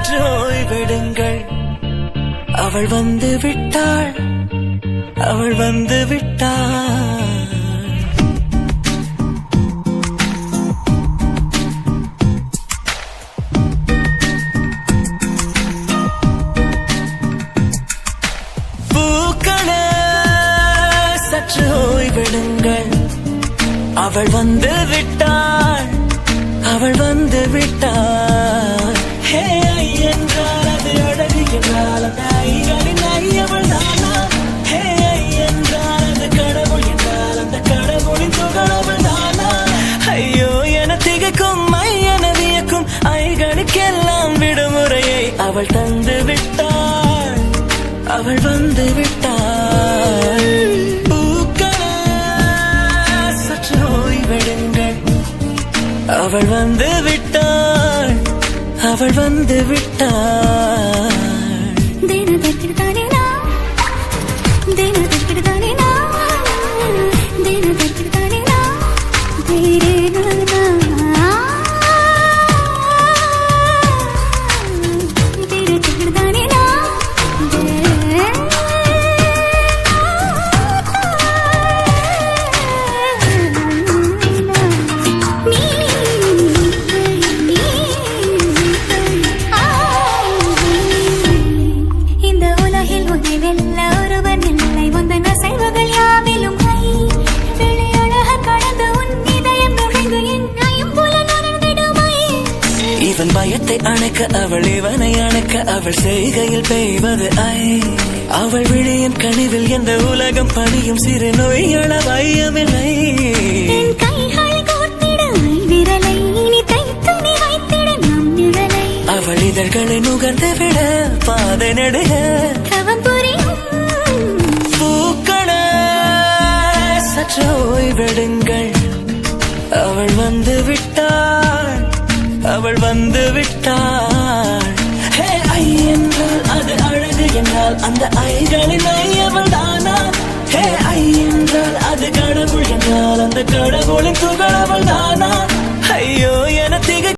சற்று ஓய்வெடுங்கள். அவள் வந்து விட்டாள், அவள் வந்து விட்டாள். பூக்களே சற்று ஓய்வெடுங்கள். அவள் வந்து விட்டாள், அவள் வந்து விட்டாள். ஹே ஐ என்றால் அது அழகு என்றால் அந்த ஐகளின் ஐ அவள் தானா? ஹே ஐ என்றால் அது கடவுள் என்றால் அந்த கடவுளின் துகள் அவள் தானா? ஐயோ என திகைக்கும் ஐ என வியக்கும் ஐகளுக்கெல்லாம் விடுமுறையை அவள் தந்து விட்டாள், அவள் வந்து விட்டாள். பூக்களே சற்று ஓய்வெடுங்கள். அவள் வந்து விட்டாள், அவள் வந்து விட்டாள். இவன் பயத்தை அணைக்க அவள் இவனை அணைக்க அவள் செய்கையில் பெய்வது ஐ. அவள் விழியின் கனிவில் எந்த உலகம் பணியும் சிறு நோய்கள வையமில்லை. அவள் இதழ்களை நுகர்ந்து விட பாதை நடுக பூக்களே சற்று ஓய்வெடுங்கள். அவள் வந்து விட்டாள், அவள் வந்து விட்டாள். ஹே ஐ என்றால் அது அழகு என்றால் அந்த ஐகளின் ஐ அவள் தானா? ஹே ஐ என்றால் அது கடவுள் என்றால் அந்த கடவுளின் துகள் அவள் தானா? ஐயோ என திகை